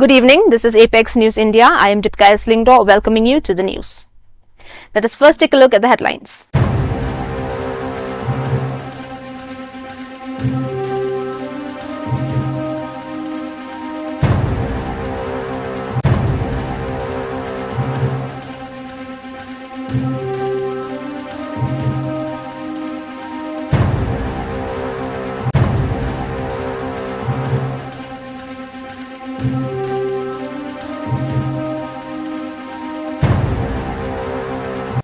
Good evening, this is Apex News India. I am Dipka S. Lingdo welcoming you to the news. Let us first take a look at the headlines.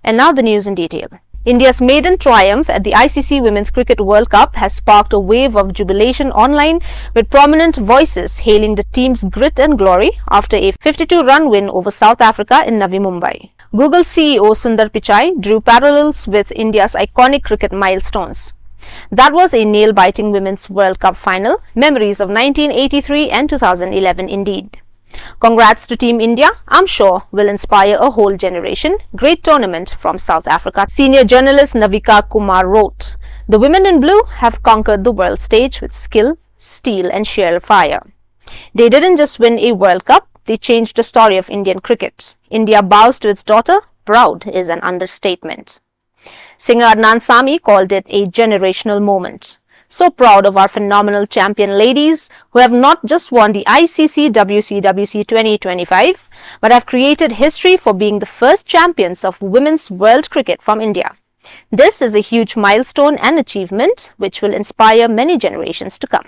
And now the news in detail. India's maiden triumph at the ICC Women's Cricket World Cup has sparked a wave of jubilation online, with prominent voices hailing the team's grit and glory after a 52-run win over South Africa in Navi Mumbai. Google CEO Sundar Pichai drew parallels with India's iconic cricket milestones. That was a nail-biting Women's World Cup final, memories of 1983 and 2011 indeed. Congrats to Team India, I'm sure will inspire a whole generation. Great tournament from South Africa. Senior journalist Navika Kumar wrote, "The women in blue have conquered the world stage with skill, steel and sheer fire. They didn't just win a World Cup, they changed the story of Indian cricket. India bows to its daughter, proud is an understatement." Singer Adnan Sami called it a generational moment. "So proud of our phenomenal champion ladies who have not just won the ICC WCWC 2025 but have created history for being the first champions of women's world cricket from India. This is a huge milestone and achievement which will inspire many generations to come."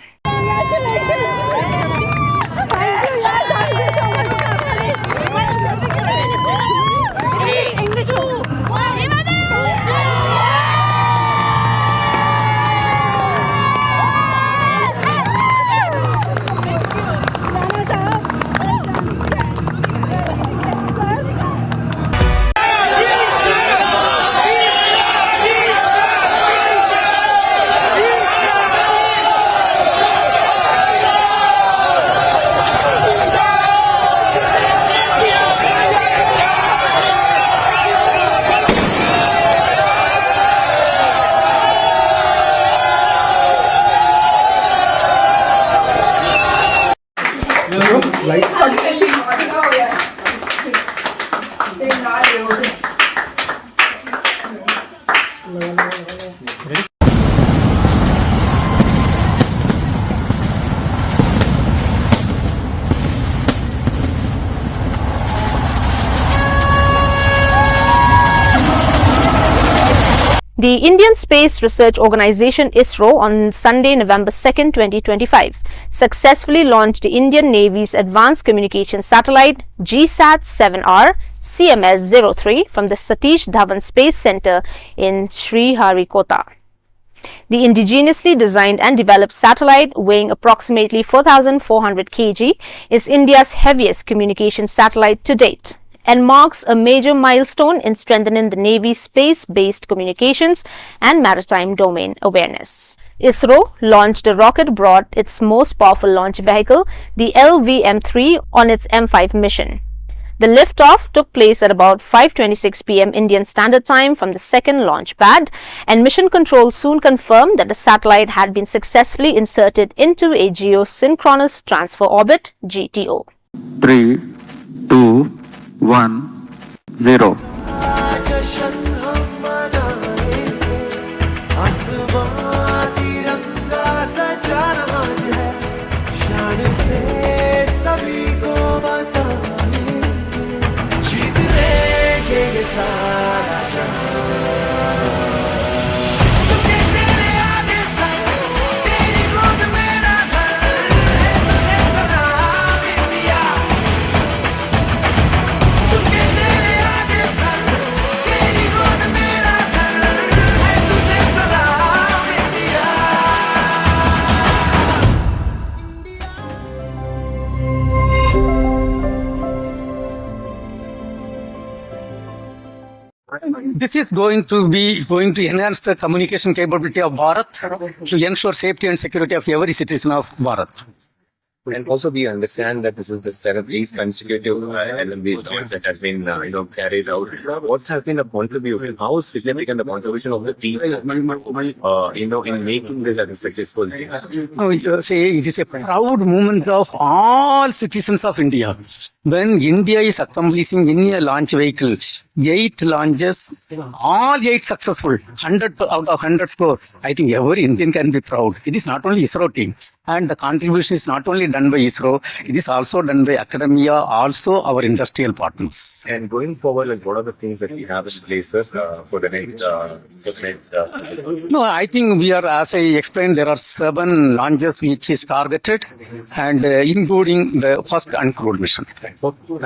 The Indian Space Research Organisation ISRO on Sunday, November 2nd, 2025, successfully launched the Indian Navy's Advanced Communication Satellite GSAT-7R CMS-03 from the Satish Dhawan Space Centre in Sriharikota. The indigenously designed and developed satellite, weighing approximately 4,400 kg, is India's heaviest communication satellite to date and marks a major milestone in strengthening the Navy's space-based communications and maritime domain awareness. ISRO launched the rocket brought its most powerful launch vehicle, the LVM-3, on its M5 mission. The liftoff took place at about 5:26 p.m. Indian Standard Time from the second launch pad, and Mission Control soon confirmed that the satellite had been successfully inserted into a geosynchronous transfer orbit (GTO). 3, 2, 1, 0. This is going to enhance the communication capability of Bharat to ensure safety and security of every citizen of Bharat. And also we understand that this is the 8th consecutive LMB launch that has been carried out. What has been the contribution? How significant the contribution of the team in making this as a successful? Say it is a proud moment of all citizens of India. When India is accomplishing in a launch vehicle, 8 launches, all 8 successful, 100 out of 100 score. I think every Indian can be proud. It is not only ISRO team, and the contribution is not only done by ISRO, it is also done by academia, also our industrial partners. And going forward, what are the things that we have in place, sir, for the next? No, I think we are, as I explained, there are 7 launches which is targeted, and including the first uncrewed mission.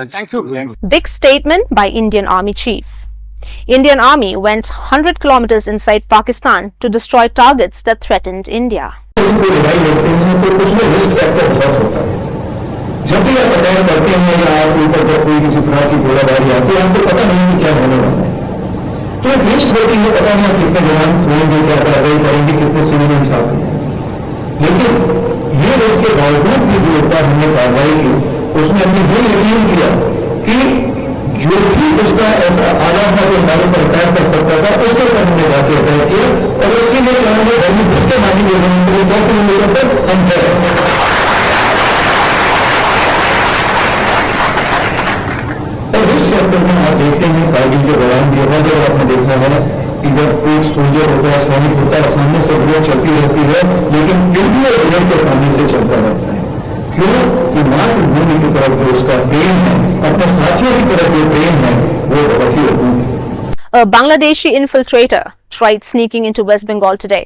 Thank you. Big statement by Indian Army Chief. Indian Army went 100 kilometers inside Pakistan to destroy targets that threatened India. जब भी आप attack करते हैं या आप ऊपर जब कोई किसी तरह की गोलाबारी आती है आपको पता नहीं कि क्या होने वाला है, तो रिस्क होती है, पता नहीं आप कितने जवान सोएंगे, क्या कार्रवाई करेंगे, कितने सिविलियंस आते हैं। लेकिन ये रिस्क के बावजूद भी जो होता हमने कार्रवाई की, उसमें हमने ये यकीन किया कि जो भी उसका ऐसा आला था जो हमारे पर अटैक कर सकता था, उसके ऊपर हमने जाके अटैक किया और उसके लिए हमने गर्मी उसके मानी जो 100 किलोमीटर तक हम गए। और इस सेक्टर में आप देखते हैं कारगिल के दौरान भी हर जगह आपने देखा है कि जब कोई सोल्जर होता है, सैनिक होता है, सामने से बुलेट चलती रहती है, लेकिन फिर भी वो बुलेट के सामने से चलता रहता है। क्यों? कि मातृभूमि की तरफ जो उसका प्रेम है, अपने साथियों की तरफ जो प्रेम है, वो बहुत ही अटूट है। A Bangladeshi infiltrator tried sneaking into West Bengal today.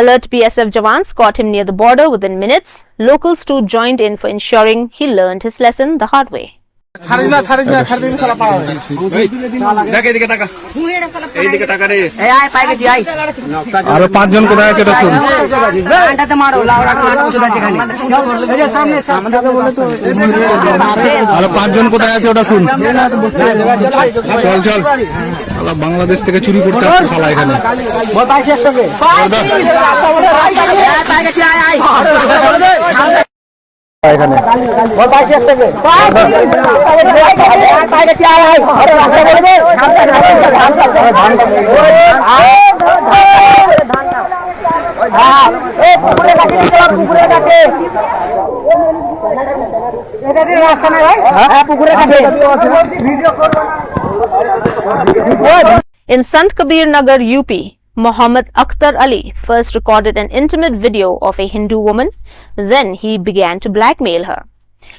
Alert BSF jawans caught him near the border within minutes. Locals too joined in for ensuring he learned his lesson the hard way. আরো 5 জন কোথায় আছে শুন আরো 5 জন কোথায় আছে ওটা শুন চল চল বাংলাদেশ থেকে চুরি করতে আসছে শালা এখানে In Sant Kabir Nagar, UP, Muhammad Akhtar Ali first recorded an intimate video of a Hindu woman. Then he began to blackmail her.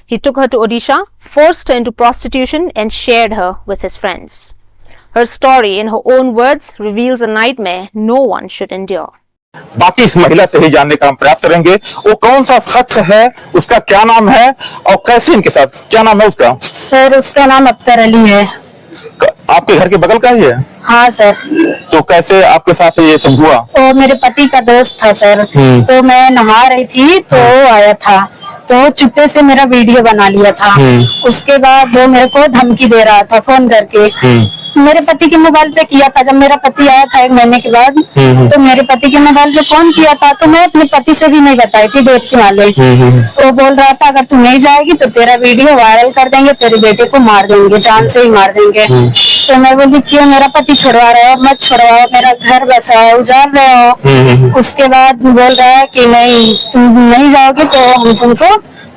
He took her to Odisha, forced her into prostitution and shared her with his friends. Her story, in her own words, reveals a nightmare no one should endure. बाकी इस महिला से ही जानने का हम प्रयास करेंगे वो कौन सा शख्स है, उसका क्या नाम है और कैसे इनके साथ, क्या नाम है उसका? सर उसका नाम अख्तर अली है। आपके घर के बगल का ही है? हाँ सर। तो कैसे आपके साथ ये सब हुआ? वो मेरे पति का दोस्त था सर। तो मैं नहा रही थी तो वो आया था, तो चुप्पे से मेरा वीडियो बना लिया था। उसके बाद वो मेरे को धमकी दे रहा था फोन करके। मेरे पति के मोबाइल पे किया था। जब मेरा पति आया था 1 महीने के बाद, तो मेरे पति के मोबाइल पे फोन किया था, तो मैं अपने पति से भी नहीं बताई थी डेट के वाले। वो बोल रहा था अगर तू नहीं जाएगी तो तेरा वीडियो वायरल कर देंगे, तेरे बेटे को मार देंगे, जान से ही मार देंगे। तो मैं बोली क्यों, मेरा पति छुड़वा रहे हो, मत छुड़वाओ, मेरा घर बसा है, उजाड़ रहे हो। उसके बाद बोल रहा है कि नहीं तुम नहीं जाओगे तो हम तुमको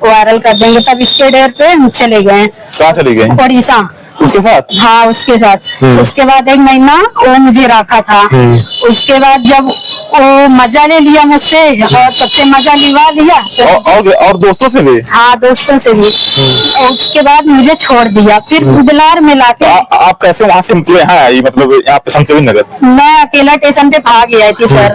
वायरल कर देंगे। तब इसके डर पे हम चले गए। कहाँ चले गए? उड़ीसा। उसके साथ? हाँ उसके साथ। उसके बाद 1 महीना वो मुझे रखा था। उसके बाद जब वो मजा ले लिया मुझसे और सबसे मजा लिवा लिया तो और दोस्तों से भी? हाँ दोस्तों से भी। और उसके बाद मुझे छोड़ दिया, फिर बुदलार में लाके। आप कैसे वहाँ से निकले हैं, मतलब यहाँ पे संत कबीर नगर? मैं अकेला स्टेशन पे भाग गई थी सर।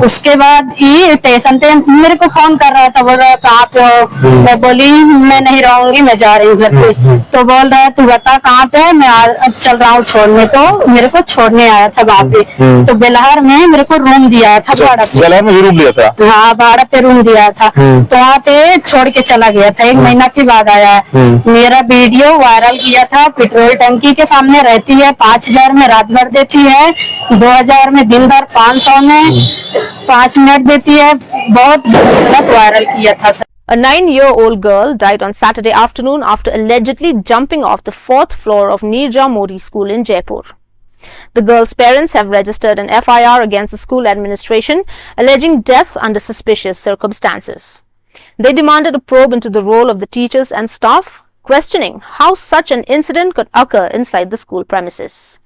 उसके बाद ये स्टेशन पे मेरे को फोन कर रहा था, बोल रहा कहाँ पे हो? मैं बोली मैं नहीं रहूंगी, मैं जा रही हूँ घर पे। तो बोल रहा है तू बता कहाँ पे है, मैं चल रहा हूँ छोड़ने। तो मेरे को छोड़ने आया था वहाँ पे। तो बेलहर में मेरे को रूम दिया था भाड़ा पे। बेलहर में रूम लिया था? हाँ भाड़ा पे रूम दिया था। तो वहाँ पे छोड़ के चला गया था। 1 महीना के बाद आया है। मेरा वीडियो वायरल किया था। पेट्रोल टंकी के सामने रहती है, 5000 में रात भर देती है, 2000 में दिन भर, 500 में 5 मिनट देती है। बहुत गलत वायरल किया था sir. A 9-year-old girl died on Saturday afternoon after allegedly jumping off the 4th floor of Nirja Modi School in Jaipur. The girl's parents have registered an FIR against the school administration, alleging death under suspicious circumstances. They demanded a probe into the role of the teachers and staff, questioning how such an incident could occur inside the school premises.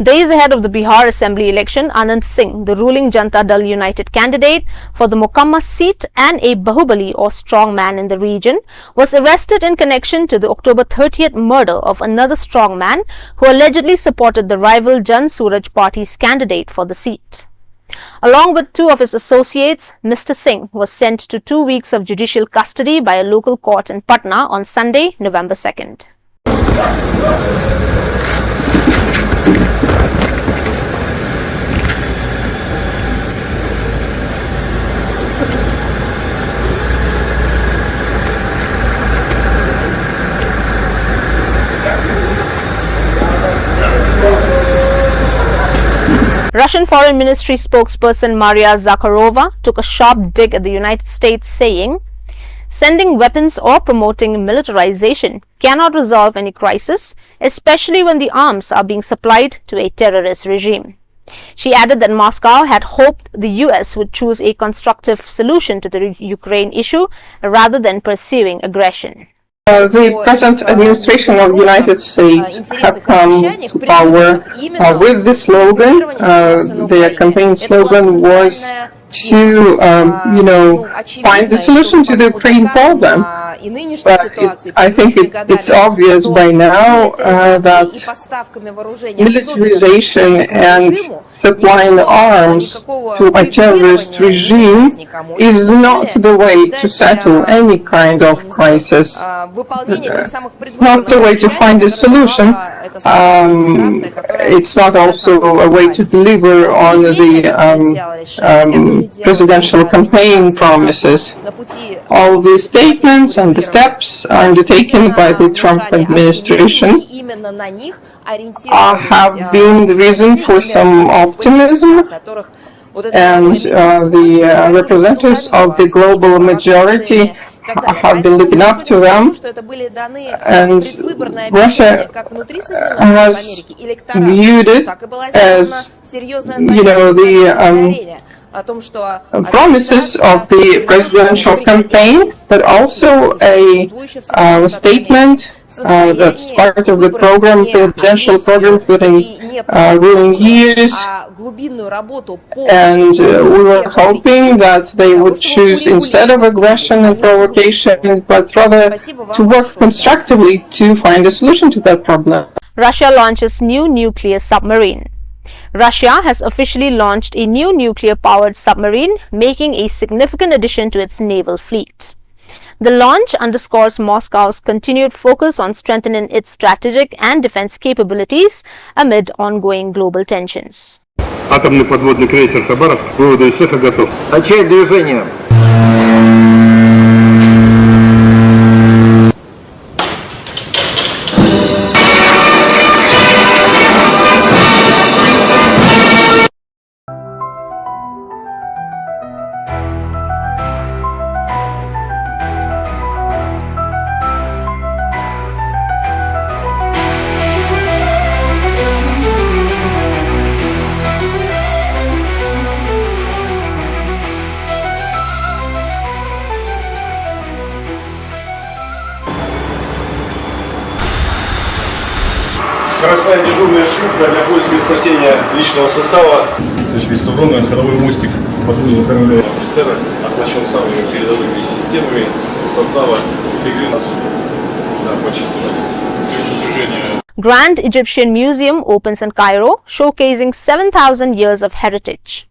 Days ahead of the Bihar Assembly election, Anand Singh, the ruling Janata Dal United candidate for the Mokamma seat and a Bahubali or strong man in the region, was arrested in connection to the October 30th murder of another strong man who allegedly supported the rival Jan Suraj party's candidate for the seat. Along with 2 of his associates, Mr. Singh was sent to 2 weeks of judicial custody by a local court in Patna on Sunday, November 2nd. Russian Foreign Ministry spokesperson Maria Zakharova took a sharp dig at the United States, saying, "Sending weapons or promoting militarization cannot resolve any crisis, especially when the arms are being supplied to a terrorist regime." She added that Moscow had hoped the US would choose a constructive solution to the Ukraine issue rather than pursuing aggression. The present administration of the United States have come to power with the slogan, their campaign slogan was to, find the solution to the Ukraine problem. But I think it's obvious by now that militarization and supplying arms to a terrorist regime is not the way to settle any kind of crisis. It's not the way to find a solution. It's not also a way to deliver on the presidential campaign promises. All the statements and the steps undertaken by the Trump administration have been the reason for some optimism, and the representatives of the global majority have been looking up to them, and Russia has viewed it as, the promises of the presidential campaign, but also a statement that's part of the program, presidential program for the ruling years, and we were hoping that they would choose, instead of aggression and provocation, but rather to work constructively to find a solution to that problem. Russia launches new nuclear submarine. Russia has officially launched a new nuclear-powered submarine, making a significant addition to its naval fleet. The launch underscores Moscow's continued focus on strengthening its strategic and defense capabilities amid ongoing global tensions. Атомный подводный крейсер «Хабаровск» к выводу из цеха готов. Начать движение. Скоростная дежурная шлюпка для поиска и спасения личного состава. Огромный ходовой мостик патрульного корабля. Офицера оснащен самыми передовыми системами состава Grand Egyptian Museum opens in Cairo, showcasing 7,000 years of heritage.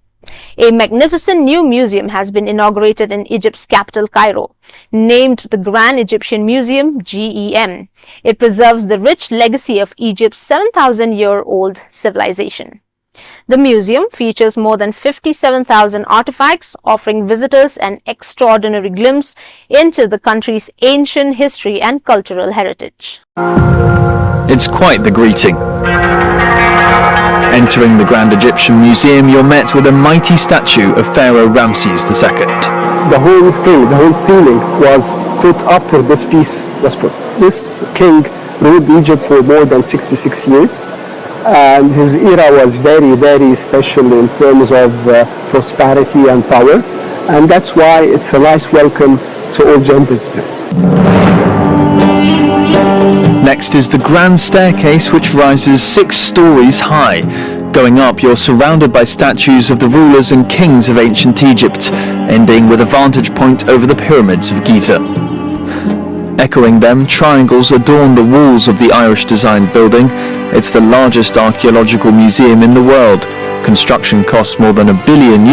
A magnificent new museum has been inaugurated in Egypt's capital, Cairo, named the Grand Egyptian Museum, GEM. It preserves the rich legacy of Egypt's 7,000-year-old civilization. The museum features more than 57,000 artifacts, offering visitors an extraordinary glimpse into the country's ancient history and cultural heritage. It's quite the greeting. Entering the Grand Egyptian Museum, you're met with a mighty statue of Pharaoh Ramses II. The whole thing, the whole ceiling was put after this piece was put. This king ruled Egypt for more than 66 years. And his era was very, very special in terms of prosperity and power. And that's why it's a nice welcome to all GEM visitors. Next is the grand staircase, which rises 6 stories high. Going up, you're surrounded by statues of the rulers and kings of ancient Egypt, ending with a vantage point over the pyramids of Giza. Echoing them, triangles adorn the walls of the Irish-designed building. It's the largest archaeological museum in the world. Construction costs more than €1 billion.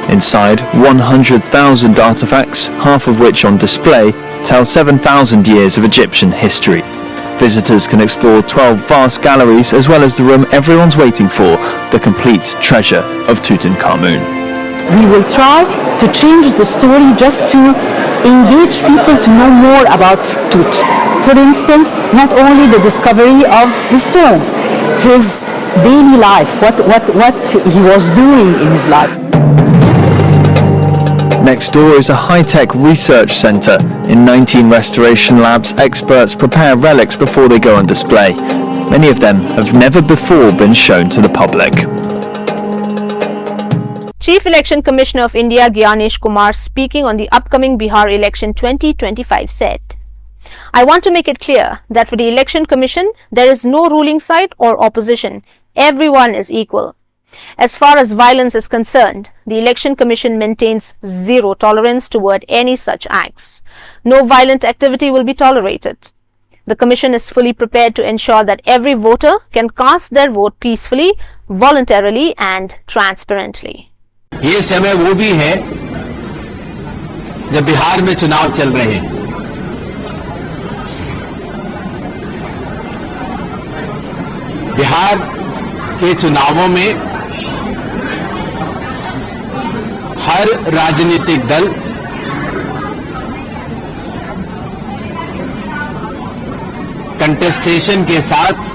Inside, 100,000 artifacts, half of which on display, tell 7,000 years of Egyptian history. Visitors can explore 12 vast galleries, as well as the room everyone's waiting for, the complete treasure of Tutankhamun. We will try to change the story just to engage people to know more about Tut. For instance, not only the discovery of his tomb, his daily life, what he was doing in his life. Next door is a high-tech research centre. In 19 restoration labs, experts prepare relics before they go on display. Many of them have never before been shown to the public. Chief Election Commissioner of India Gyanesh Kumar, speaking on the upcoming Bihar election 2025, said, "I want to make it clear that for the Election Commission, there is no ruling side or opposition. Everyone is equal. As far as violence is concerned, the Election Commission maintains zero tolerance toward any such acts. No violent activity will be tolerated. The Commission is fully prepared to ensure that every voter can cast their vote peacefully, voluntarily and transparently." ये समय वो भी है जब बिहार में चुनाव चल रहे हैं। बिहार के चुनावों में हर राजनीतिक दल कंटेस्टेशन के साथ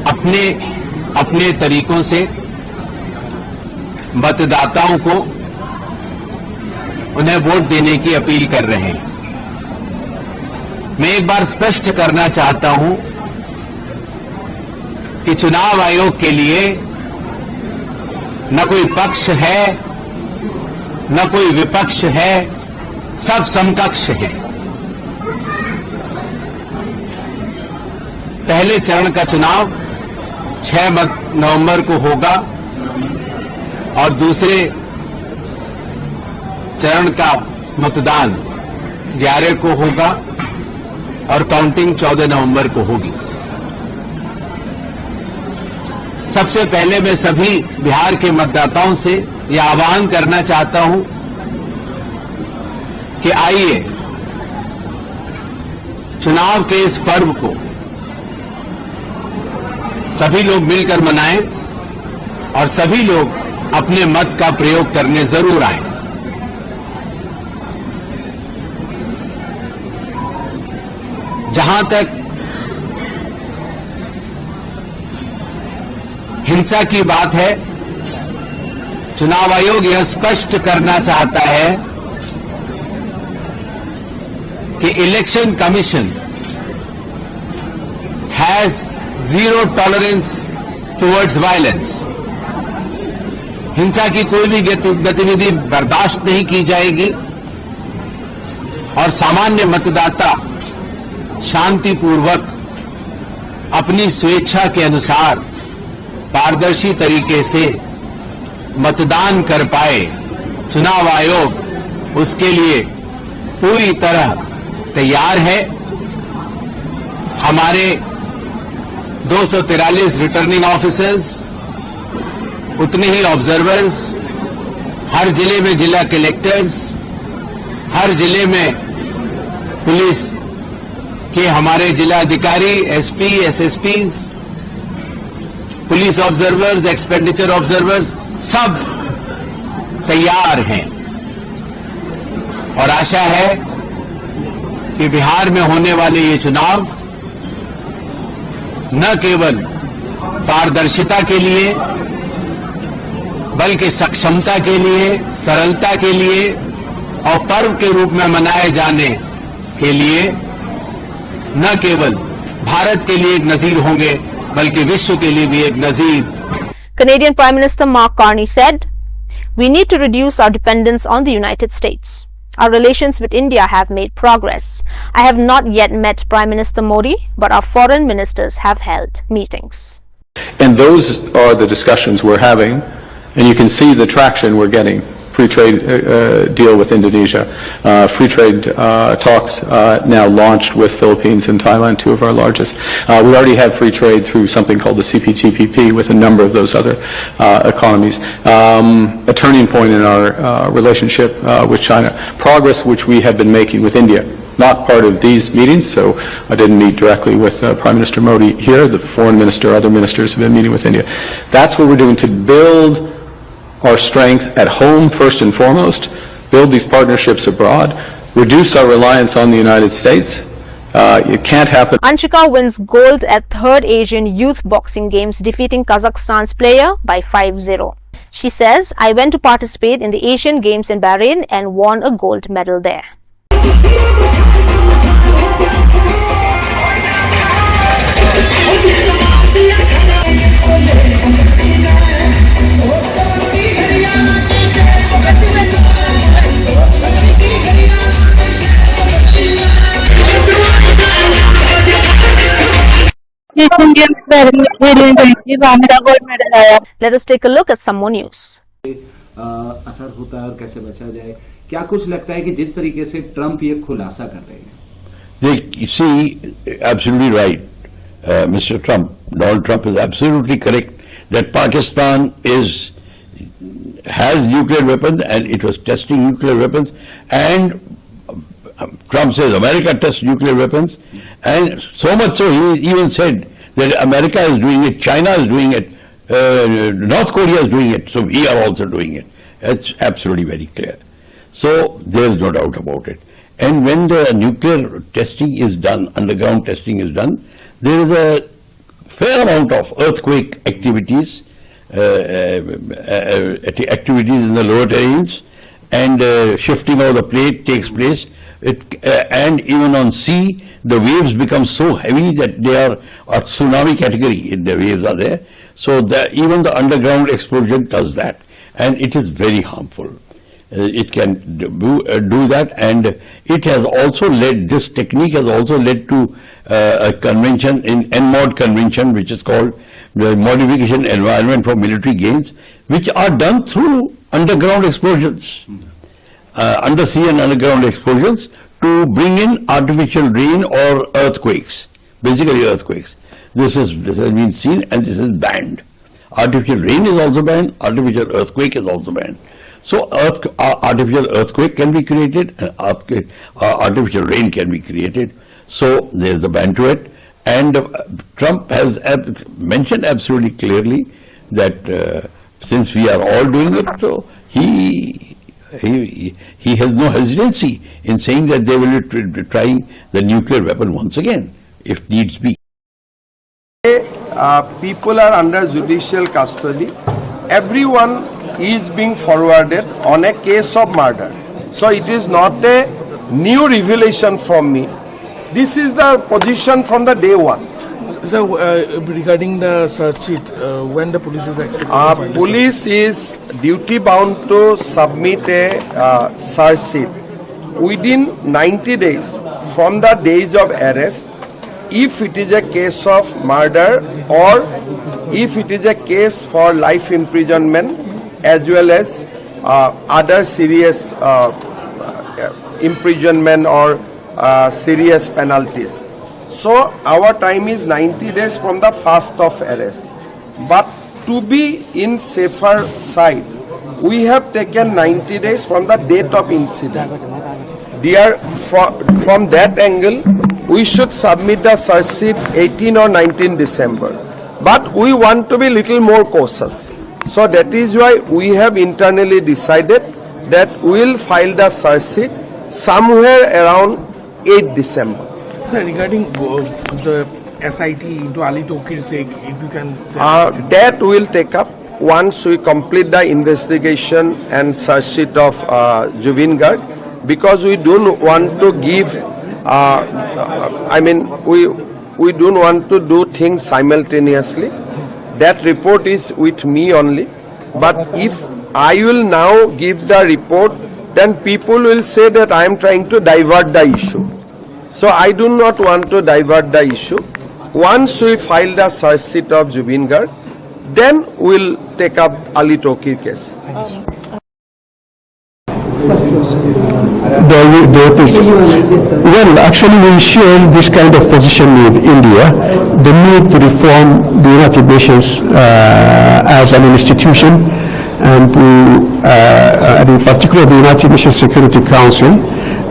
अपने अपने तरीकों से मतदाताओं को उन्हें वोट देने की अपील कर रहे हैं। मैं एक बार स्पष्ट करना चाहता हूं कि चुनाव आयोग के लिए न कोई पक्ष है न कोई विपक्ष है, सब समकक्ष हैं। पहले चरण का चुनाव 6 नवंबर को होगा और दूसरे चरण का मतदान 11 को होगा और काउंटिंग 14 नवंबर को होगी। सबसे पहले मैं सभी बिहार के मतदाताओं से यह आह्वान करना चाहता हूं कि आइए चुनाव के इस पर्व को सभी लोग मिलकर मनाएं और सभी लोग अपने मत का प्रयोग करने जरूर आएं। जहां तक हिंसा की बात है, चुनाव आयोग यह स्पष्ट करना चाहता है कि election commission has zero tolerance towards violence. हिंसा की कोई भी गतिविधि बर्दाश्त नहीं की जाएगी और सामान्य मतदाता शांतिपूर्वक अपनी स्वेच्छा के अनुसार पारदर्शी तरीके से मतदान कर पाए। चुनाव आयोग उसके लिए पूरी तरह तैयार है। हमारे 243 रिटर्निंग ऑफिसर्स, उतने ही ऑब्जर्वर्स, हर जिले में जिला कलेक्टर्स, हर जिले में पुलिस कि हमारे जिलाधिकारी, SP, SSPs, police observers, expenditure observers सब तैयार हैं और आशा है कि बिहार में होने वाले ये चुनाव न केवल पारदर्शिता के लिए बल्कि सक्षमता के लिए, सरलता के लिए और पर्व के रूप में मनाए जाने के लिए न केवल भारत के लिए एक नजीर होंगे बल्कि विश्व के लिए भी एक नजीर। Canadian Prime Minister Mark Carney said, "We need to reduce our dependence on the United States. Our relations with India have made progress. I have not yet met Prime Minister Modi, but our foreign ministers have held meetings." And those are the discussions we're having, and you can see the traction we're getting. Free trade deal with Indonesia, free trade talks now launched with Philippines and Thailand, two of our largest. We already have free trade through something called the CPTPP with a number of those other economies. A turning point in our relationship with China. Progress which we have been making with India. Not part of these meetings, so I didn't meet directly with Prime Minister Modi here. The foreign minister, other ministers have been meeting with India. That's what we're doing to build our strength at home first and foremost, build these partnerships abroad, reduce our reliance on the United States. It can't happen. Anshika wins gold at 3rd Asian Youth Boxing Games, defeating Kazakhstan's player by 5-0. She says, "I went to participate in the Asian Games in Bahrain and won a gold medal there." Asian games में मेरा gold medal आया। Let us take a look at some more news. असर होता है और कैसे बचा जाए, क्या कुछ लगता है कि जिस तरीके से ट्रंप ये खुलासा कर रहे हैं? You see, absolutely right. Mr. Trump, Donald Trump is absolutely correct that Pakistan has nuclear weapons and it was testing nuclear weapons, and Trump says America tests nuclear weapons, and so much so he even said that America is doing it, China is doing it, North Korea is doing it, so we are also doing it. That's absolutely very clear. So there is no doubt about it. And when the nuclear testing is done, underground testing is done, there is a fair amount of earthquake activities, activities in the lower terrains, and shifting of the plate takes place. And even on sea, the waves become so heavy that they are a tsunami category. The waves are there. So even the underground explosion does that, and it is very harmful. It can do that, and it has also led, this technique has also led to a convention, in NMOD convention, which is called the Modification Environment for Military Gains, which are done through underground explosions, undersea and underground explosions, to bring in artificial rain or earthquakes, basically earthquakes. This has been seen, and this is banned. Artificial rain is also banned, artificial earthquake is also banned. So artificial earthquake can be created, and artificial rain can be created. So there is a ban to it, and Trump has mentioned absolutely clearly that since we are all doing it, so he has no hesitancy in saying that they will be trying the nuclear weapon once again, if needs be. People are under judicial custody. Everyone is being forwarded on a case of murder. So it is not a new revelation from me. This is the position from the day one. So regarding the search sheet, when the police is active? Police is duty bound to submit a search sheet within 90 days from the days of arrest, if it is a case of murder or if it is a case for life imprisonment, as well as other serious imprisonment or serious penalties. So our time is 90 days from the first of arrest. But to be in safer side, we have taken 90 days from the date of incident. From that angle, we should submit the search sheet 18 or 19 December. But we want to be little more cautious. So that is why we have internally decided that we will file the search sheet somewhere around 8 December. Sir, regarding the SIT into Ali Tokir's sake, if you can say that will take up once we complete the investigation and search sheet of Juvin Garg, because we don't want to give, we don't want to do things simultaneously. That report is with me only. But if I will now give the report, then people will say that I am trying to divert the issue. So I do not want to divert the issue. Once we file the search sheet of Juvin Garg, then we'll take up Ali Tokir case. Well, actually we share this kind of position with India, the need to reform the United Nations as an institution, and in particular the United Nations Security Council,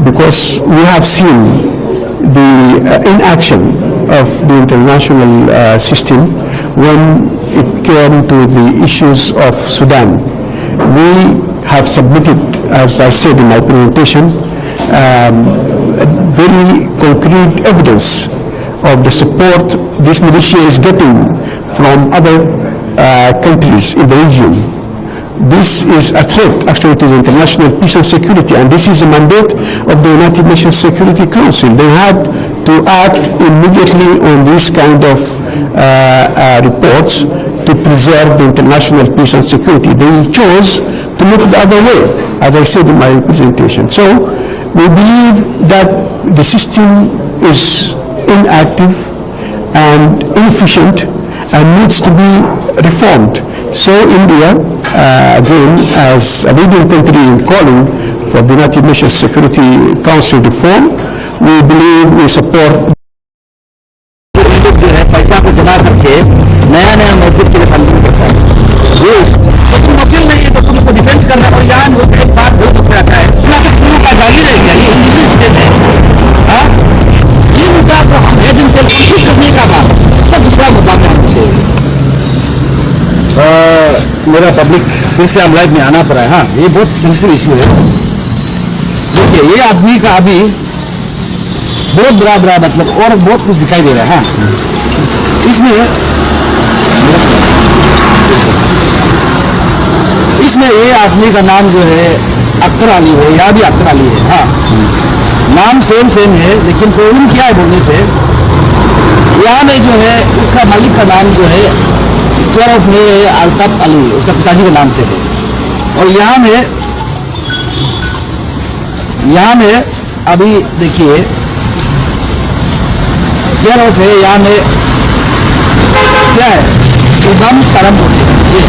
because we have seen the inaction of the international system when it came to the issues of Sudan. We have submitted, as I said in my presentation, very concrete evidence of the support this militia is getting from other countries in the region. This is a threat actually to the international peace and security, and this is a mandate of the United Nations Security Council. They had to act immediately on this kind of reports to preserve the international peace and security. They chose to look the other way, as I said in my presentation. So we believe that the system is inactive and inefficient and needs to be reformed. So India, again, as a leading country in calling for the United Nations Security Council reform, we believe we support. पैसा को जमा करके नया नया मस्जिद के लिए funding करता है। ये तो तुम वकील नहीं है तो तुमको डिफेंस करना, और यहाँ मुझे एक बात बहुत दुख रखा है, यहाँ पे पूरा का गाली रह गया, ये इंग्लिश स्टेट है, हाँ? ये मुद्दा को हम एक दिन तक ठीक करने का बात, तब दूसरा मुद्दा में हम पूछे। मेरा पब्लिक फिर से हम लाइव में आना पड़ा है, हाँ, ये बहुत सेंसिटिव इशू है। देखिए, ये आदमी का अभी बहुत बड़ा मतलब और बहुत कुछ दिखाई दे रहा है, हाँ। इसमें ये आदमी का नाम जो है अख्तर अली है, या भी अख्तर अली है, हाँ, नाम सेम है, लेकिन प्रॉब्लम क्या है बोलने से, यहाँ में जो है उसका मालिक का नाम जो है केयर ऑफ में अल्ताफ अली, उसका पिताजी के नाम से है, और यहाँ में अभी देखिए केयर ऑफ है, यहाँ में क्या है, उदम करम बोलते हैं, ये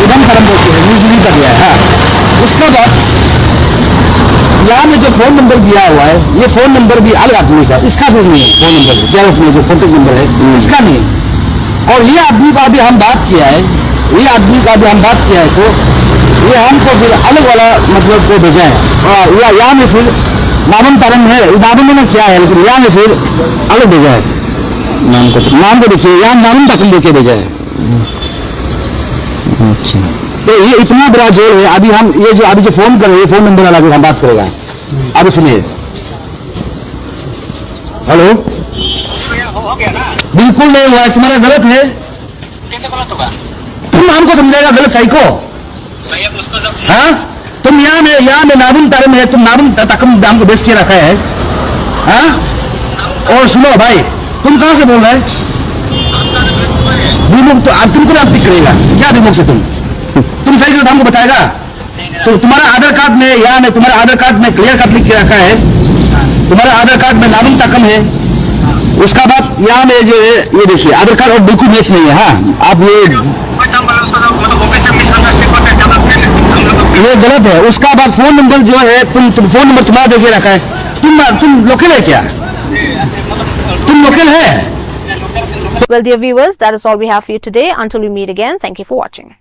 उदम करम बोलते हैं, न्यूज़ का दिया है, हाँ। उसके बाद यहाँ में जो फोन नंबर दिया हुआ है, ये फोन नंबर भी अलग आदमी का, इसका फोन नहीं है, फोन नंबर केयर ऑफ में जो कॉन्टेक्ट नंबर है इसका नहीं, और ये आदमी का भी हम बात किया है, तो ये हमको फिर अलग वाला मतलब को भेजा है, और यहाँ में फिर नामन तारम है, नामन में क्या है, लेकिन यहाँ में फिर अलग भेजा है, नाम को देखिए, यहाँ नामन ताकम देके भेजा है। अच्छा, तो ये इतना बड़ा जोर है, अभी हम ये जो अभी जो फोन कर रहे हैं, फोन नंबर वाला हम बात करेगा, अभी सुनिए। हेलो, बिल्कुल नहीं हुआ, तुम्हारा गलत है, कैसे गलत होगा? तुम हमको समझेगा गलत सही को, हाँ? तुम यहाँ में नाबुन तारम है, तुम नाबुन तकम दाम को बेच के रखा है, हाँ? और सुनो भाई, तुम कहाँ से बोल रहे हैं? दिमुख तो अब तुमको नाम पिक करेगा क्या, दिमुख से तुम सही गलत हमको बताएगा? तो तुम्हारा आधार कार्ड में यहाँ में तुम्हारा आधार कार्ड में क्लियर कट लिख के रखा है, तुम्हारा आधार कार्ड में नाबुन तकम है, उसका बाद यहाँ में जो है ये देखिए आधार कार्ड और बिल्कुल मैच नहीं है, हाँ? आप ये गलत है। उसका बाद फोन नंबर जो है तुम फोन नंबर तुम्हारा देखे रखा है, तुम लोकल है क्या? तुम लोकल है? Well, dear viewers, that is all we have for you today. Until we meet again, thank you for watching.